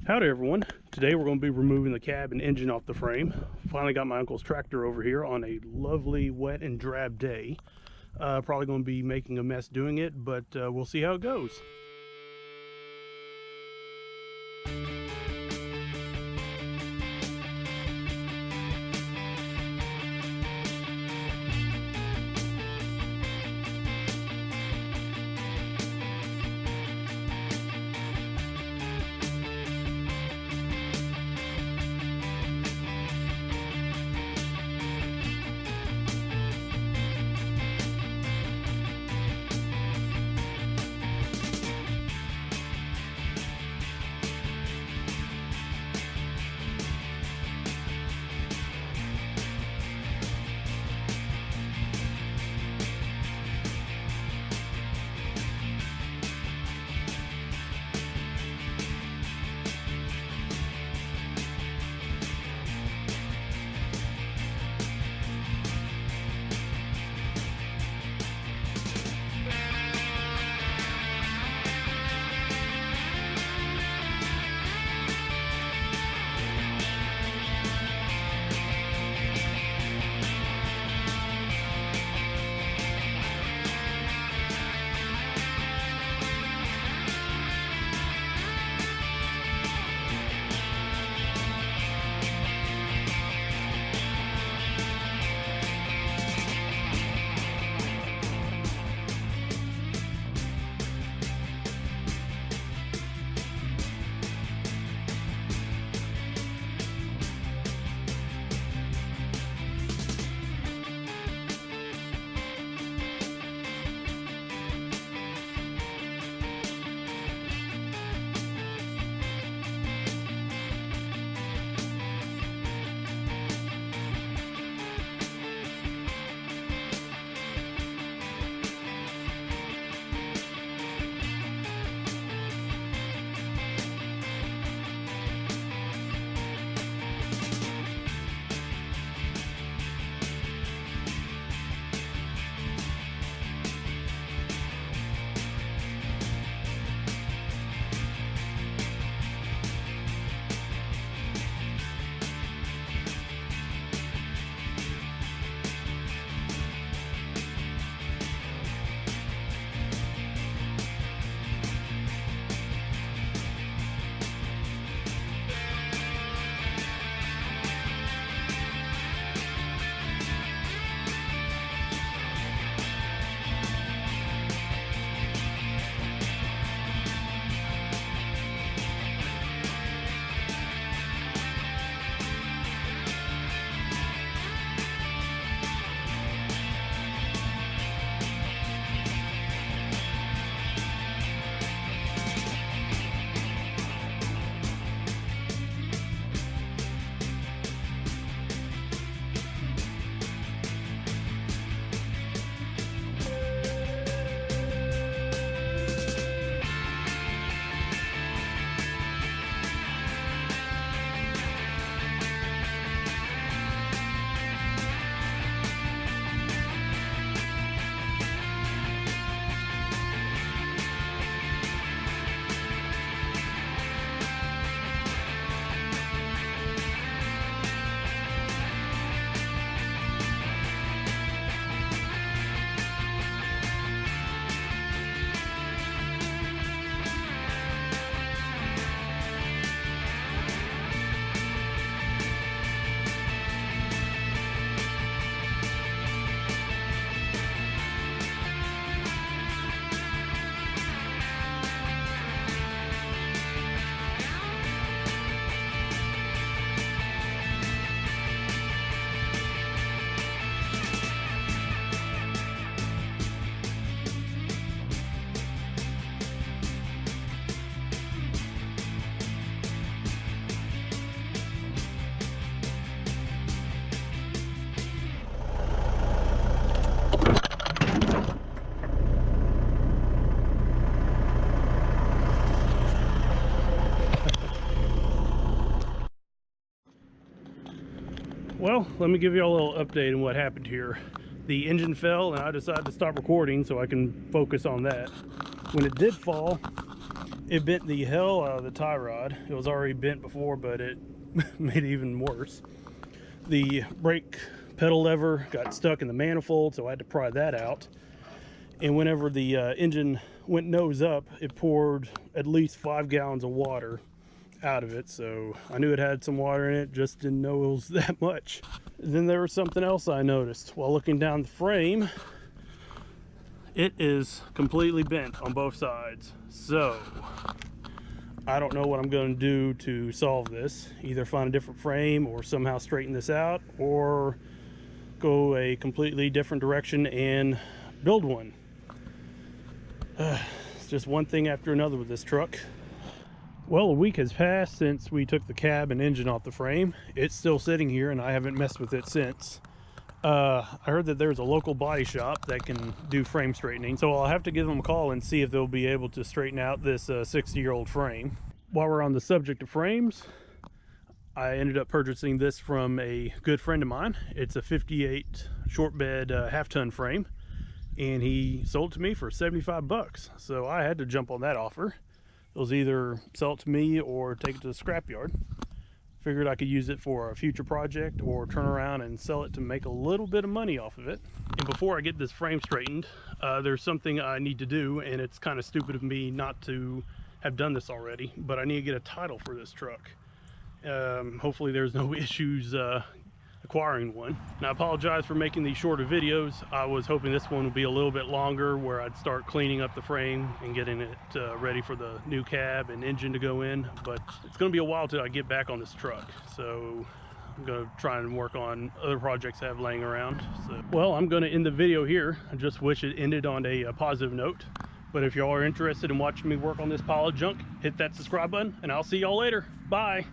Howdy everyone. Today we're going to be removing the cab and engine off the frame. Finally got my uncle's tractor over here on a lovely wet and drab day. Probably going to be making a mess doing it, but we'll see how it goes. Well, let me give you all a little update on what happened here. The engine fell and I decided to stop recording so I can focus on that. When it did fall, It bent the hell out of the tie rod. It was already bent before, but it made it even worse. The brake pedal lever got stuck in the manifold, so I had to pry that out. And whenever the engine went nose up, it poured at least 5 gallons of water out of it. So I knew it had some water in it, just didn't know it was that much. Then there was something else I noticed while looking down the frame. It is completely bent on both sides. So I don't know what I'm going to do to solve this. Either find a different frame or somehow straighten this out, or go a completely different direction and build one. It's just one thing after another with this truck. Well, a week has passed since we took the cab and engine off the frame. It's still sitting here and I haven't messed with it since. I heard that there's a local body shop that can do frame straightening, so I'll have to give them a call and see if they'll be able to straighten out this 60-year-old frame. While we're on the subject of frames, I ended up purchasing this from a good friend of mine. It's a 58 short bed half-ton frame, and he sold it to me for 75 bucks. So I had to jump on that offer. It was either sell it to me or take it to the scrapyard. Figured I could use it for a future project or turn around and sell it to make a little bit of money off of it. And before I get this frame straightened, there's something I need to do, and it's kind of stupid of me not to have done this already, but I need to get a title for this truck. Hopefully there's no issues acquiring one. Now, I apologize for making these shorter videos. I was hoping this one would be a little bit longer, where I'd start cleaning up the frame and getting it ready for the new cab and engine to go in, but it's going to be a while till I get back on this truck, so I'm going to try and work on other projects I have laying around. So, well, I'm going to end the video here. I just wish it ended on a positive note, but if y'all are interested in watching me work on this pile of junk, hit that subscribe button, and I'll see y'all later. Bye.